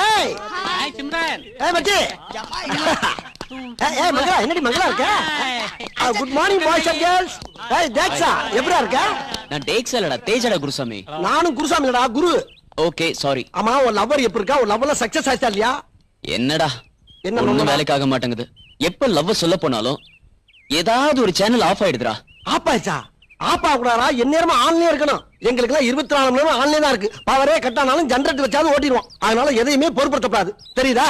ஏய் ஹாய் சிம்ரன். ஏய் மச்சி ஏய் மங்களா என்னடி மங்களா இருக்க? Good morning boys and girls. ஏய் தேக்ஸா எப்படிடா இருக்க? நான் டேக்ஸ் இல்லடா தேஜடா குருசாமி. நானும் குருசாமி இல்லடா குரு. Okay sorry. ஆமா உன் லவ்வர் எப்படி இருக்கா? உன் லவ்ல சக்சஸ் ஆயிச்சா இல்லையா? என்னடா என்ன ஒண்ணும் வேலைக்கு ஆக மாட்டேங்குது. எப்ப லவ் சொல்ல போனாலும் ஏதாவது ஒரு சேனல் ஆஃப் ஆயிடுதுடா. ஆப் ஆயிச்சா? ஆப் ஆகக்கூடாதா? எந்நேரமா ஆன்லயே இருக்கணும். எங்களுக்கு எல்லாம் 24 மணி நேரம் ஆன்லயே தான் இருக்கு. பவரே கட்டானாலும் ஜெனரேட்டர் வச்சாலும் ஓட்டிடுவோம். அதனால எதையுமே பொறுப்படுத்தப்படாது. தெரியுதா?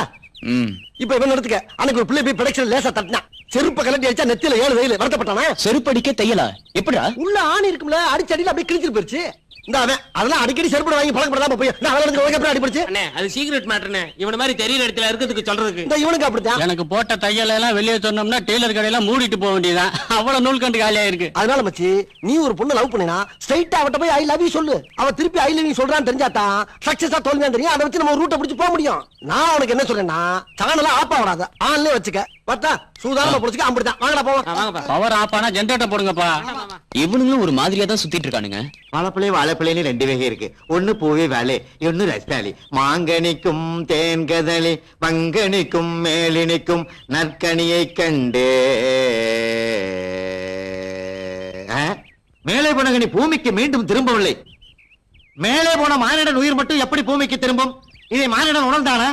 இப்ப இவன் எடுத்துக்க. அன்னைக்கு ஒரு பிள்ளை போய் ப்ரொடக்ஷன் லேசா தட்டினா செருப்ப கலட்டி அடிச்சா நெத்தியில 7 வெயில் வருத்தப்பட்டானே. செருப்படிக்க தையலா? எப்படிடா? உள்ள ஆணி இருக்கும்ல, அடிச்சடியில அப்படியே கிழிச்சிட்டு போயிருச்சு. இந்த அவன் அதெல்லாம் அடிக்கடி செருப்பட வாங்கி பழக்கப்படாம போய் நான் அவனுக்கு உனக்கு எப்படி அடிபடுச்சு? அண்ணே அது சீக்ரெட் மேட்டர்னே. இவன மாதிரி தெரியற இடத்துல இருக்கிறதுக்கு சொல்றதுக்கு. இந்த இவனுக்கு அப்படிதான். எனக்கு போட்ட தையல எல்லாம் வெளியே சொன்னோம்னா டெய்லர் கடையெல்லாம் மூடிட்டு போக வேண்டியதான். அவ்வளவு நூல் கண்டு காலியா இருக்கு. அதனால மச்சி நீ ஒரு பொண்ணு லவ் பண்ணினா ஸ்ட்ரைட்டா அவட்ட போய் ஐ லவ் யூ சொல்லு. அவ திருப்பி ஐ லவ் யூ சொல்றான்னு தெரிஞ்சாதான் சக்சஸா தோல்வியா தெரியும். அதை வச்சு நம்ம ரூட்டை பிடிச்சு போக முடியும். நான் உனக்கு என்ன சொல்றேன்னா சேனல ஆப் ஆகாத ஆன்லயே வச்சுக்க. பார்த்தா சூதானமா புடிச்சுக்க. அப்படிதான் வாங்கடா போவோம். வாங்கப்பா. பவர் ஆப் ஆனா ஜெனரேட்டர் போடுங்கப்பா. இவனுங்களும் ஒரு மாதிரியா தான் சுத்திட்டு இருக்கானுங்க. வாழைப்பழை வாழைப்பழைன்னு 2 வகை இருக்கு. ஒன்னு பூவே வாழை, இன்னொன்னு ரஸ்தாலி. மாங்கனிக்கும் தேன்கதளி பங்கனிக்கும் மேலினிக்கும் நற்கனியை கண்டே. மேலே போன கனி பூமிக்கு மீண்டும் திரும்பவில்லை. மேலே போன மானிடன் உயிர் மட்டும் எப்படி பூமிக்கு திரும்பும்? இதை மானிடன் உணர்ந்தானா?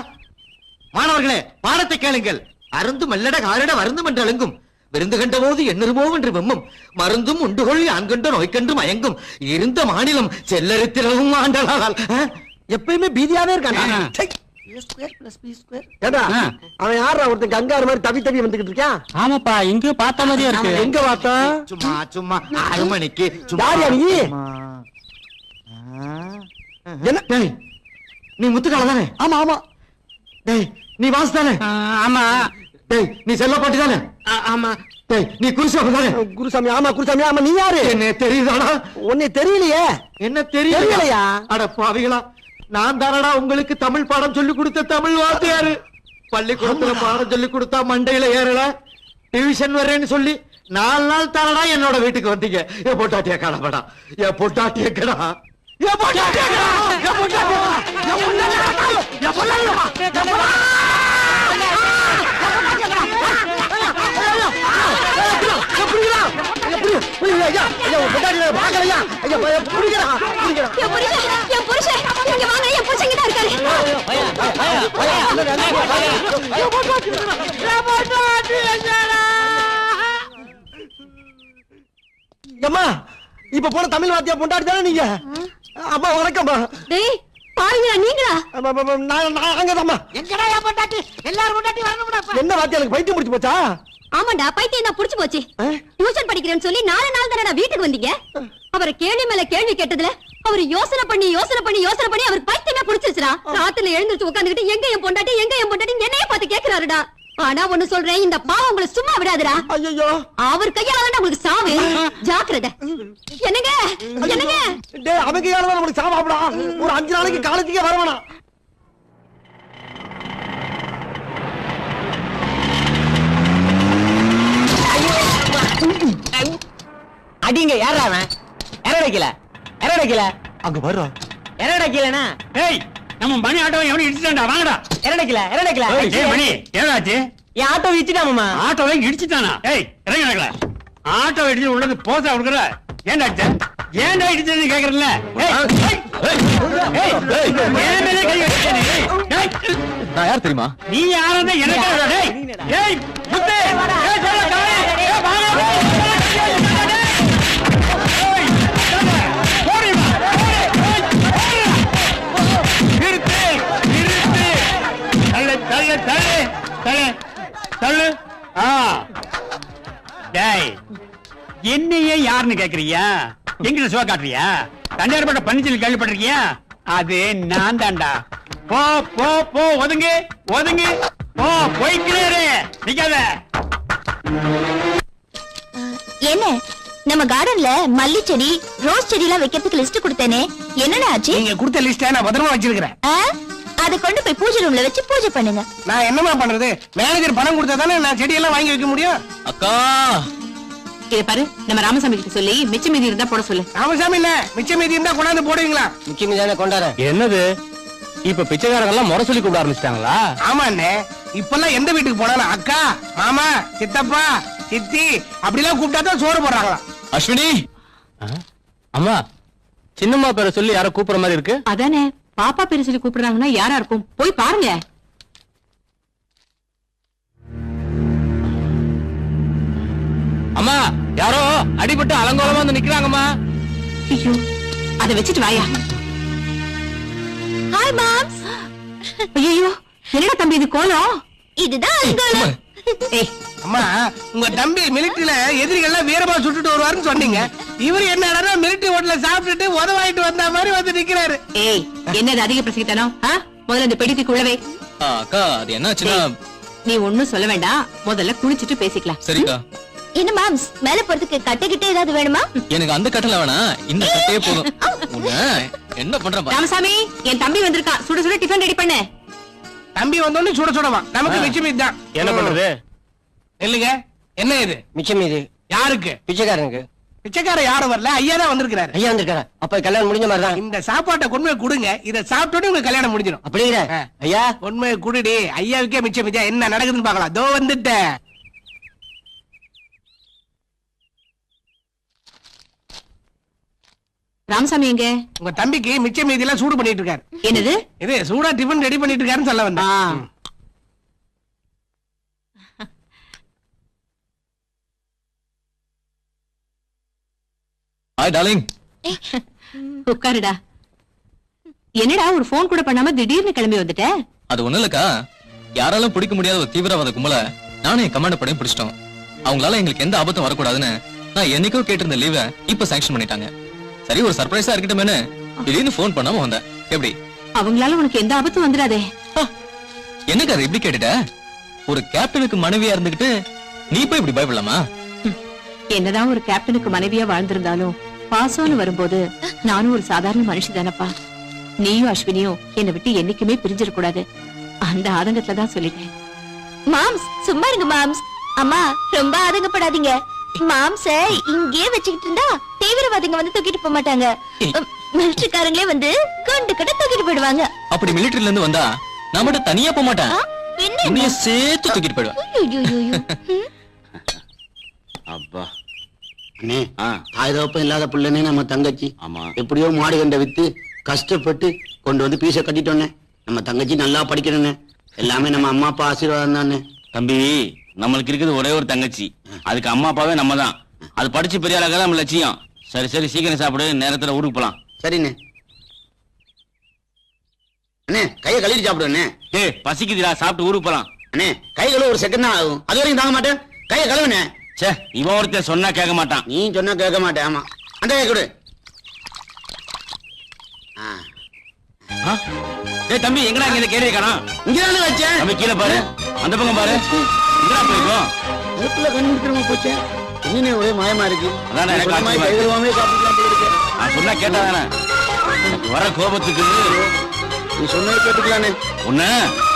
மாணவர்களே பாடத்தை கேளுங்கள். அருந்து மல்லட காரிட வருந்தும் என்று அழுங்கும். விருந்து கண்ட போது எண்ணுருமோ என்று வெம்மும். மருந்தும் உண்டுகொள் ஆண்கண்ட நோய்கண்டு மயங்கும். இருந்த மாநிலம் செல்லரித்திரவும் ஆண்டலால். எப்பயுமே பீதியாவே இருக்கானே. ஏடா அவன் யாரா ஒருத்தன் கங்காரு மாதிரி தவி தவி வந்துகிட்டு இருக்கான்? ஆமாப்பா இங்க பார்த்த மாதிரியா இருக்கு. எங்க பார்த்தா? சும்மா சும்மா 6 மணிக்கு யாரியா நீ? என்ன டேய் நீ முத்துக்கால தானே? ஆமா ஆமா. டேய் நீ வாசு தானே? ஆமா. டேய் நீ செல்லப்பாட்டி தானே? ஆமா. டேய் நீ குருசாமி தானே? குருசாமி ஆமா குருசாமி ஆமா. நீ யாரு? என்ன தெரியுதாடா? உன்னை தெரியலையே. என்ன தெரியலையா? அட பாவிகளா, நான் தானடா உங்களுக்கு தமிழ் பாடம் சொல்லி கொடுத்த தமிழ் வாத்தியாரு. பள்ளிக்கூடத்துல பாடம் சொல்லி கொடுத்தா மண்டையில ஏறல. டிவிஷன் வரேன்னு சொல்லி 4 நாள் தானடா என்னோட வீட்டுக்கு வந்தீங்க. ஏ பொட்டாட்டிய கடப்படா, ஏ பொட்டாட்டிய கடா, ஏ பொட்டாட்டிய கடா, ஏ பொட்டாட்டிய அம்மா இப்ப போன தமிழ் வாத்தியா பொண்டாட்டி தானே நீங்க? அம்மா வணக்கம்மா. டேய் பாருங்க நீங்களா? நாங்கதாம்மா. எங்கடா யா பொண்டாட்டி? எல்லாரும் பொண்டாட்டி வரணும்டா. என்ன வாத்தியா எனக்கு பைத்தியம் முடிச்சு போச்சா? ஆமாடா பைத்தியம் தான் புடிச்சு போச்சு. டியூஷன் படிக்கிறேன்னு சொல்லி 4 நாள் தானடா வீட்டுக்கு வந்தீங்க. அவரை கேள்வி மேல கேள்வி கேட்டதுல அவர் யோசனை பண்ணி அவர் பைத்தியமே புடிச்சிருச்சுடா. ராத்திரில எழுந்திருச்சு உட்கார்ந்துகிட்டு எங்க என் பொண்டாட்டி என்னைய பார்த்து கேக்குறாருடா. ஆனா ஒண்ணு சொல்றேன், இந்த பாவம் உங்களை சும்மா விடாதுடா. ஐயோ அவர் கையால தான் உங்களுக்கு சாவு. ஜாக்கிரதை. என்னங்க என்னங்க டேய் அவங்க கையால தான் உங்களுக்கு சாவாப்டா. ஒரு 5 நாளைக்கு காலேஜுக்கே வரவேணா. அடிங்க யாரா அவன்? எரடக்கல அங்க வர்றா. எரடக்கலனா ஏய் நம்ம மணி ஆட்டோ எவனி இடிச்சிட்டான்டா. வாங்கடா. எரடக்கல ஏய் மணி ஏதாச்சு? என் ஆட்டோ இடிச்சிட்டாமா. ஆட்டோவை இடிச்சிட்டானா? ஏய் இறங்கடா. ஆட்டோ இடிச்சு உள்ளது போசா கொடுக்குற. ஏன்டா ஏன்டா இடிச்சதுன்னு கேக்குறல? நான் யார் தெரியுமா? நீ யாருன்னு எனக்கு டேய். ஏய் முத்து ஏய் சொல்ல காய். ஏய் வாங்க. என்னையே யாருன்னு கேக்குறியா? எங்கிட்ட சுவா காட்டுறியா? தண்டையார்பட்ட பன்னிச்சல் கேள்விப்பட்டிருக்கியா? அது நான் தான்டா. போ போ போ ஒதுங்கு போ போய்க்கிறே நிக்காத. என்ன நம்ம கார்டன்ல மல்லி செடி ரோஸ் செடி எல்லாம் வைக்கிறதுக்கு லிஸ்ட் கொடுத்தேனே, என்னடா ஆச்சு? நீங்க கொடுத்த லிஸ்ட நான் பத்திரமா வச்சிருக்கிறேன். அதை கொண்டு போய் பூஜை ரூம்ல வச்சு பூஜை பண்ணுங்க. நான் என்னமா பண்றது? மேனேஜர் பணம் கொடுத்தா தானே நான் செடியெல்லாம் வாங்கி வைக்க முடியும். அக்கா இத பாரு, நம்ம ராமசாமி கிட்ட சொல்லி மிச்ச மீதி இருந்தா போட சொல்லு. ராமசாமி இல்ல மிச்ச மீதி இருந்தா கொண்டாந்து போடுவீங்களா? முக்கியம் தானே கொண்டாட. என்னது இப்ப பிச்சைக்காரங்க எல்லாம் முறை சொல்லி கூப்பிட ஆரம்பிச்சிட்டாங்களா? ஆமா அண்ணே, இப்பெல்லாம் எந்த வீட்டுக்கு போனாலும் அக்கா, மாமா, சித்தப்பா, சித்தி அப்படிலாம் கூப்பிட்டா தான் சோறு போடுறாங்களா? அஸ்வினி, அம்மா சின்னம்மா பேரை சொல்லி யாரோ கூப்பிடுற மாதிரி இருக்கு. அதானே, பாப்பா பேரு சொல்லி கூப்பிடுறாங்கன்னா யாரா இருக்கும்? போய் பாருங்க. அம்மா யாரோ அடிபட்டு அலங்கோலமா வந்து நிக்கிறாங்கம்மா. ஐயோ, அத வச்சுட்டு வாயா. Hi moms. ஐயோ, என்னடா தம்பி இது கோலம்? இதுதான் அங்கோலம். ஏய், அம்மா, உங்க தம்பி மிலிட்டரியில எதிரிகள்லாம் வீரமா சுட்டுட்டு வருவாருன்னு சொன்னீங்க. இவரு என்னடா மிலிட்டரி ஹோட்டல்ல சாப்பிட்டுட்டு உதவாயிட்டு வந்த மாதிரி வந்து நிக்கிறாரு. ஏய், என்னது அதிக பிரசங்கித்தனம்? முதல்ல இந்த பெட்டிக்கு உள்ளவே. அக்கா அது என்னாச்சுன்னா. நீ ஒண்ணும் சொல்ல வேண்டாம், முதல்ல குளிச்சிட்டு பேசிக்கலாம். சரிக்கா. என்ன மாம்ஸ், மேல போறதுக்கு கட்டை ஏதாவது வேணுமா? எனக்கு அந்த கட்டல வேணாம், இந்த கட்டையே போதும். என்ன பண்ற பாரு. ராமசாமி, என் தம்பி வந்திருக்கான், சுட சுட டிஃபன் ரெடி பண்ணு. தம்பி வந்தோடனே சுட சுடவா? நமக்கு மிச்சம் மீதி தான். என்ன பண்றது? இல்லைங்க, என்ன இது? மிச்சம் மீது யாருக்கு? பிச்சைக்காரனுக்கு. பிச்சைக்கார யாரும் வரல, ஐயா தான் வந்திருக்கிறாரு. ஐயா வந்திருக்காரா? அப்ப கல்யாணம் முடிஞ்ச மாதிரி தான். இந்த சாப்பாட்டை கொண்டு போய் கொடுங்க, இத சாப்பிட்டோட உங்க கல்யாணம் முடிஞ்சிடும். அப்படிங்கிற ஐயா உண்மையை குடுடி, ஐயாவுக்கே மிச்சம் மிச்சம் என்ன நடக்குதுன்னு பாக்கலாம். தோ வந்துட்டேன். ராமசாமி எங்க? உங்க தம்பிக்கு மிச்ச மீதி எல்லாம் சூடு பண்ணிட்டு இருக்காரு. என்னது? இது சூடா டிஃபன் ரெடி பண்ணிட்டு இருக்காருன்னு சொல்ல வந்தேன். Hi darling. உட்காருடா. என்னடா ஒரு போன் கூட பண்ணாம திடீர்னு கிளம்பி வந்துட்ட? அது ஒண்ணு இல்லக்கா, யாராலும் பிடிக்க முடியாத ஒரு தீவிரவாத கும்பல நானும் என் கமாண்ட் படையும் பிடிச்சிட்டோம். அவங்களால எங்களுக்கு எந்த ஆபத்தும் வரக்கூடாதுன்னு நான் என்னைக்கோ கேட்டிருந்த லீவை இப்ப சாங்ஷன் பண்ணிட்டாங்க. சரி, ஒரு சர்ப்ரைஸா இருக்கட்டுமேனு திடீர்னு போன் பண்ணாம வந்தேன். எப்படி? அவங்களால உனக்கு எந்த ஆபத்தும் வந்துடாதே. என்னக்கா அது இப்படி கேட்டுட்ட? ஒரு கேப்டனுக்கு மனைவியா இருந்துகிட்டு நீ போய் இப்படி பயப்படலாமா? என்னதான் ஒரு கேப்டனுக்கு மனைவியா வாழ்ந்திருந்தாலும் பாசம்னு வரும்போது நானும் ஒரு சாதாரண மனுஷி தானப்பா. நீயும் அஸ்வினியும் என்னை விட்டு என்னைக்குமே பிரிஞ்சிடக்கூடாது, அந்த ஆதங்கத்துலதான் சொல்லிட்டேன். மாம்ஸ், சும்மா இருங்க மாம்ஸ். அம்மா, ரொம்ப ஆதங்கப்படாதீங்க. மாம்ஸ இங்கே வச்சுக்கிட்டு இருந்தா தீவிரவாதிங்க வந்து தூக்கிட்டு போக மாட்டாங்க. மிலிட்டரிக்காரங்களே வந்து குண்டு கட்ட தூக்கிட்டு போயிடுவாங்க. அப்படி மிலிட்டரில இருந்து வந்தா நான் மட்டும் தனியா போக மாட்டேன், உன்னைய சேர்த்து தூக்கிட்டு போயிடுவேன். அப்பா அண்ணே, தாய் தகப்பம் இல்லாத பிள்ளைனே நம்ம தங்கச்சி. ஆமா, எப்படியோ மாடு கண்ட வித்து கஷ்டப்பட்டு கொண்டு வந்து பீச கட்டிட்டோன்னே. நம்ம தங்கச்சி நல்லா படிக்கணும்னே, எல்லாமே நம்ம அம்மா அப்பா ஆசீர்வாதம் தானே. தம்பி, நம்மளுக்கு இருக்குது ஒரே ஒரு தங்கச்சி, அதுக்கு அம்மா அப்பாவே நம்ம தான். அது படிச்சு பெரிய ஆளாக நம்ம லட்சியம். சரி சரி, சீக்கிரம் சாப்பிடு, நேரத்துல ஊருக்கு போலாம். சரிண்ணே. அண்ணே, கையை கழுவிட்டு சாப்பிடு அண்ணே. ஏய், பசிக்குதுடா, சாப்பிட்டு ஊருக்கு போலாம். அண்ணே, கை கழுவ ஒரு செகண்ட் தான் ஆகும், அது வரைக்கும் தாங்க மாட்டேன். கையை கழுவுனே. சே, இவன் ஒருத்தன் சொன்னா கேட்க மாட்டான். நீ சொன்னா கேட்க மாட்டேன். ஆமா, அந்த கை கொடு. ஏய் தம்பி, எங்கடா இங்க இந்த கேரியை காணோம்? இங்கதானே வச்சேன். தம்பி கீழே பாரு, அந்த பக்கம் பாரு. எங்கடா போயிருக்கோம்? அதுக்குள்ள கண்டுபிடிக்கிறோமா போச்சு. இன்னும் ஒரே மாயமா இருக்கு. அதான் எனக்கு சொன்ன மாதிரி ஆச்சரியமா கை இருக்கு. கழுவாமே சாப்பிடலாம் போல இருக்கு. நான் சொன்னா கேட்டா தானே வர கோபத்துக்கு. நீ சொன்னதை கேட்டுக்கலானே. உன்ன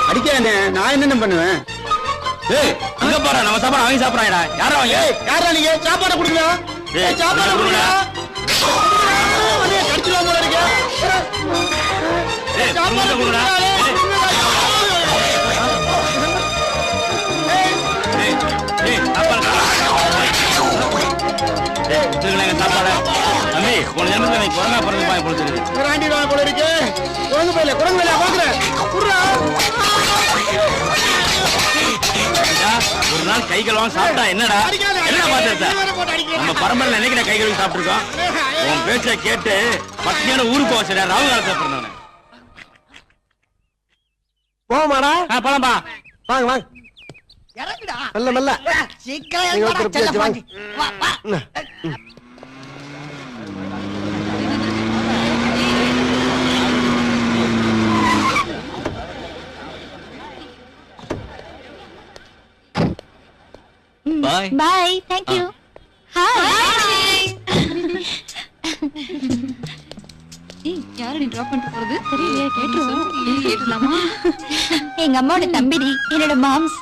அடிக்கானே, நான் என்னென்ன பண்ணுவேன்? ஏய், அங்க பாரு, நம்ம சாப்பாடு வாங்கி சாப்பிடறாங்கடா. யாரா அவங்க? ஏய், யாரா நீங்க? சாப்பாடு கொடுங்க. ஏய், சாப்பாடு கொடுங்க. கடிச்சிடுவோம் போல இருக்கு. ஏய், சாப்பாடு கொடுடா. ஏய், ஏய், சாப்பாடு. ஏய், வச்சிருக்கீங்க சாப்பாடு. தம்பி, போன ஜென்மத்துல நீ குரங்கா பிறந்து பாய் பொழுது. குராண்டிடுவாங்க போல இருக்கு. குரங்கு பையில பாக்குறேன். ஒரு நாள் கை கழுவாம சாப்பிட்டா என்னடா? என்ன பாத்திரத்தை? நம்ம பரம்பரையில என்னைக்கு கை கழுவி சாப்பிட்டுருக்கோம்? உன் பேச்சை கேட்டு பத்தியான ஊருக்கு போக சரியா ராவு காலத்தை பிறந்தவன. போமாடா. போலாம்பா. வாங்க வாங்க, இறங்குடா. மெல்ல மெல்ல. சீக்கிரம் நீங்க இறங்குடா, ஒருத்தர் செல்ல வாங்க. பாண்டி. வா, வா. பாய். பாய், தேங்க் யூ. ஹாய். யாரை நீ டிராப் பண்ணிட்டு போறது? தெரியலையே, கேட்டுருலாமா? எங்க அம்மாவோட தம்பிடி, என்னோட மாம்ஸ்.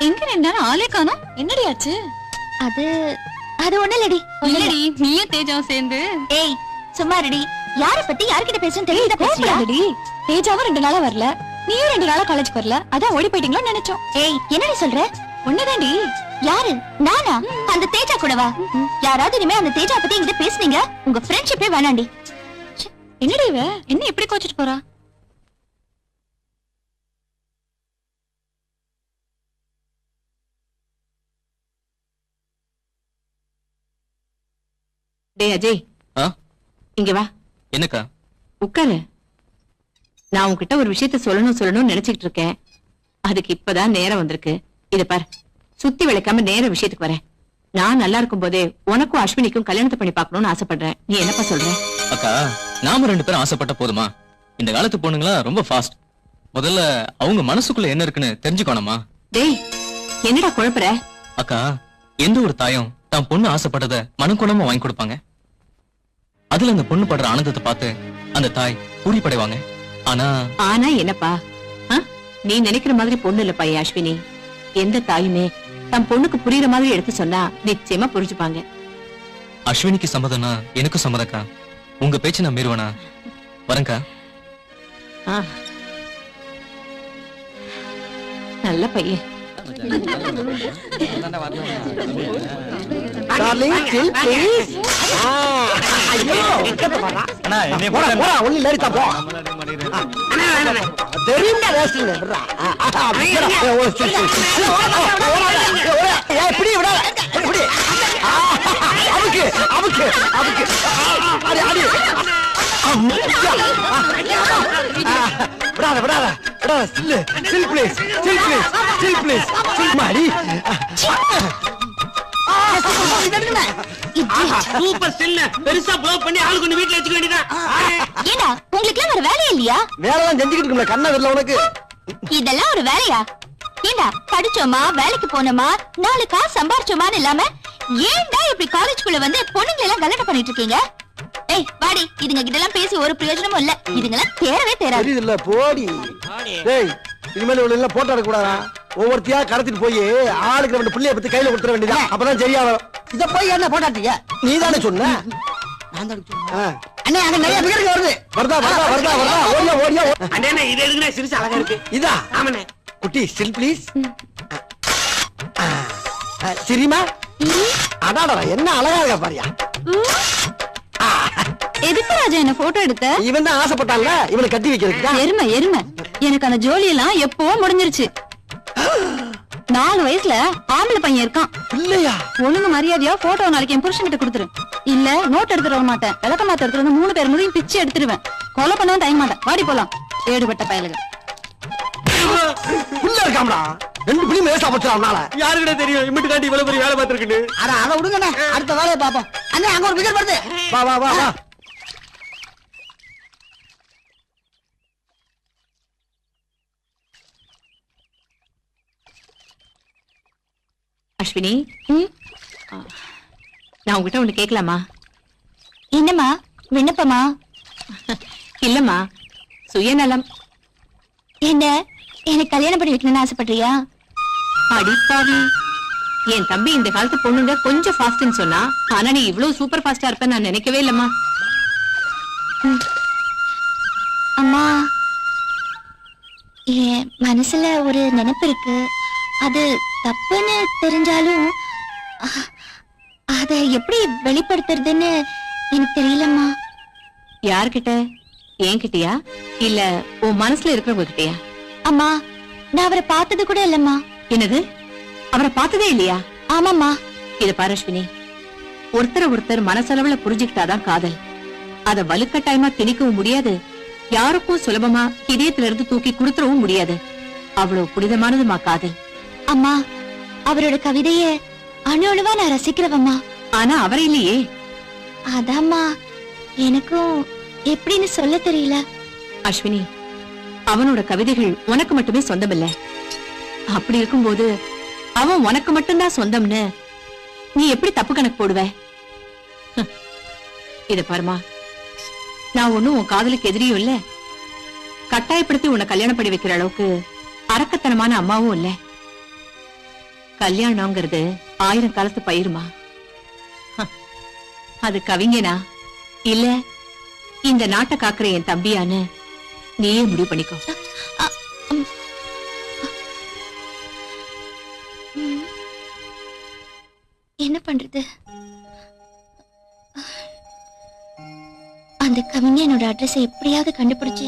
எங்க ரெண்டு நாள் ஆளே காணோம், என்னடி ஆச்சு? அது அது ஒண்ணு இல்லடி. இல்லடி, நீயும் தேஜாவும் சேர்ந்து. ஏய் சும்மா ரெடி. யார பத்தி யார்கிட்ட பேசணும் தெரியல பேசுறியாடி. தேஜாவும் 2 நாளா வரல, நீயும் 2 நாளா காலேஜ் வரல, அதான் ஓடி போயிட்டீங்களோன்னு நினைச்சோம். ஏய் என்னடி சொல்ற? ஒண்ணுதாண்டி. யாரு? நானா? அந்த தேஜா கூடவா? யாராவது இனிமே அந்த தேஜா பத்தி என்கிட்ட பேசுனீங்க, உங்க ஃப்ரெண்ட்ஷிப்பே வேணாண்டி. என்னடி இவ என்ன எப்படி கோச்சிட்டு போறா? டேய் அஜய், ஆ? இங்க வா. என்னக்கா? உட்காரு. நான் உன்கிட்ட ஒரு விஷயத்த சொல்லணும்னு நினைச்சுக்கிட்டு இருக்கேன். அதுக்கு இப்பதான் நேரம் வந்திருக்கு. இத பார், சுத்தி விளைக்காம நேர விஷயத்துக்கு வரேன். நான் நல்லா இருக்கும் போதே உனக்கும் அஸ்வினிக்கும் கல்யாணத்தை பண்ணி பார்க்கணும்னு ஆசைப்படுறேன். நீ என்னப்பா சொல்ற? அக்கா, நாம 2 பேரும் ஆசைப்பட்ட போதுமா? இந்த காலத்து பொண்ணுங்களா ரொம்ப ஃபாஸ்ட். முதல்ல அவங்க மனசுக்குள்ள என்ன இருக்குன்னு தெரிஞ்சுக்கணுமா? டேய் என்னடா குழப்பற? அக்கா, எந்த ஒரு தாயும் தான் பொண்ணு ஆசைப்பட்டத மனக்குணமா வாங்கி கொடுப்பாங்க. அதுல அந்த பொண்ணு படுற ஆனந்தத்தை பார்த்து அந்த தாய் பூரிப்படைவாங்க. ஆனா என்னப்பா, நீ நினைக்கிற மாதிரி பொண்ணு இல்லப்பா அஸ்வினி. எந்த தாயுமே தன் பொண்ணுக்கு புரியுற மாதிரி எடுத்து சொன்னா நிச்சயமா புரிஞ்சுப்பாங்க. அஸ்வினிக்கு சம்மதம்னா எனக்கும் சம்மதக்கா. உங்க பேச்சு நான் மீறுவனா? வரேன்க்கா. நல்ல பையன். Darling, chill, please. ஐயோ, போடா, போடா, ஒண்ணு லேடித்தா போ. தெரியும்டா ரேஸ்டிங். இப்படி விடாத, இப்படி. அமுக்கு, அமுக்கு, அமுக்கு. அடி, அடி. விடாத, விடாத, விடாத. சில்லு, chill please, chill please, chill please, chill மாடி. சூப்பர் ஸ்டில் பெருசா ப்ளோ பண்ணி ஆளு கொண்டு வீட்ல வச்சுக்க வேண்டியதான். ஏடா உங்களுக்கு எல்லாம் ஒரு வேலையே இல்லையா? வேலைலாம் செஞ்சுக்கிட்டு இருக்கல, கண்ணா வரல உனக்கு. இதெல்லாம் ஒரு வேலையா? ஏண்டா படிச்சோமா, வேலைக்கு போனோமா, 4 காசு சம்பாரிச்சோமான்னு இல்லாம ஏன்டா இப்படி காலேஜ்குள்ள வந்து பொண்ணுங்களை எல்லாம் கலட்ட பண்ணிட்டு இருக்கீங்க? ஏய் வாடி, இதுங்க கிட்ட எல்லாம் பேசி ஒரு பிரயோஜனமும் இல்ல. இதுங்கெல்லாம் தேரவே தேராது. தெரியுது இல்ல, போடி. டேய், இனிமேல் இவ்வளவு எல்லாம் போட்டோ எடுக்க கூடாதா? ஒவ்வொருத்தியா கடத்திட்டு போய் ஆளுக்கு 2 பிள்ளைய பத்தி கையில கொடுத்துட வேண்டியதா, அப்பதான் சரியா வரும். இத போய் என்ன போட்டாட்டீங்க? நீ தானே சொன்ன. நான் தான் சொன்னேன். அண்ணே, அங்க நிறைய பேருக்கு வருது. வருதா, வருதா, வருதா, வருதா. ஓடியா, ஓடியா. அண்ணே இது எதுக்குனே சிரிச்சு அழகா இருக்கு. இதா? ஆமாண்ணே. குட்டி ஸ்டில் ப்ளீஸ். சரிமா? அடாடா, என்ன அழகா இருக்கா பாரியா. எதுக்கு ராஜா என்ன போட்டோ எடுத்த? இவன் தான் ஆசைப்பட்டான்ல, இவனை கட்டி வைக்கிறதுக்கு. எருமை எருமை, எனக்கு அந்த ஜோலி எல்லாம் எப்போ முடிஞ்சிருச்சு. 4 வயசுல ஆம்பளை பையன் இருக்கான். இல்லையா? ஒழுங்கு மரியாதையா போட்டோ நாளைக்கு என் புருஷன் கிட்ட கொடுத்துரு. இல்ல நோட் எடுத்துட்டு வர மாட்டேன், விளக்க மாத்த எடுத்துட்டு வந்து 3 பேர் முடியும் பிச்சு எடுத்துருவேன். கொலை பண்ணவும் டைம் மாட்டேன். வாடி போலாம். ஏடுபட்ட பயலுங்க. உள்ள இருக்காமடா, 2 பிள்ளையும் வேஸ்டா போச்சுடா அவனால. யாருக்கிட்ட தெரியும் இமிட்டு காட்டி இவ்வளவு பெரிய வேலை பார்த்திருக்குன்னு? அத விடுங்கண்ணே, அடுத்த வேலையை பாப்போம். அண்ணே, அங்க ஒரு பிகர் வருது. வா வா வா வா. அஸ்வினி, நான் உங்ககிட்ட ஒண்ணு கேட்கலாமா? என்னம்மா? விண்ணப்பமா? இல்லம்மா, சுயநலம். என்ன, எனக்கு கல்யாணம் பண்ணி வைக்கணும்னு ஆசைப்படுறியா? அடிப்பாவி, என் தம்பி இந்த காலத்து பொண்ணுங்க கொஞ்சம் ஃபாஸ்ட்னு சொன்னா, ஆனா நீ இவ்வளவு சூப்பர் ஃபாஸ்டா இருப்ப நான் நினைக்கவே இல்லம்மா. அம்மா, என் மனசுல ஒரு நினைப்பு இருக்கு. அது தப்புன்னு தெரிஞ்சாலும் அதை எப்படி வெளிப்படுத்துறதுன்னு எனக்கு தெரியலம்மா. யார்கிட்ட? என்கிட்டயா இல்ல உன் மனசுல இருக்கிறவங்க கிட்டயா? அம்மா, நான் அவரை பார்த்தது கூட இல்லம்மா. என்னது, அவரை பார்த்ததே இல்லையா? ஆமாம்மா. இது பாரு அஸ்வினி, ஒருத்தர் மனசளவுல புரிஞ்சுக்கிட்டாதான் காதல். அத வலுக்கட்டாயமா திணிக்கவும் முடியாது, யாருக்கும் சுலபமா இதயத்துல இருந்து தூக்கி கொடுத்துடவும் முடியாது. அவ்வளவு புனிதமானதுமா காதல். அம்மா, அவரோட கவிதைய அணு அணுவா நான் ரசிக்கிறவம்மா. ஆனா அவரை இல்லையே. அதாம்மா எனக்கும் எப்படின்னு சொல்ல தெரியல. அஸ்வினி, அவனோட கவிதைகள் உனக்கு மட்டுமே சொந்தம் இல்ல. அப்படி இருக்கும்போது அவன் உனக்கு மட்டும்தான் சொந்தம்னு நீ எப்படி தப்பு கணக்கு போடுவ? இத பாருமா, நான் ஒண்ணும் உன் காதலுக்கு எதிரியும் இல்ல, கட்டாயப்படுத்தி உன்னை கல்யாணம் பண்ணி வைக்கிற அளவுக்கு அரக்கத்தனமான அம்மாவும் இல்ல. கல்யாணம்ங்கிறது 1000 காலத்து பயிருமா. அது கவிஞனா இல்ல இந்த நாட்டை காக்குற என் தம்பியான்னு நீயே முடிவு பண்ணிக்கோ. என்ன பண்றது? அந்த கவிஞனோட அட்ரஸ் எப்படியாவது கண்டுபிடிச்சு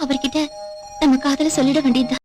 அவர்கிட்ட நம்ம காதல சொல்லிட வேண்டியது.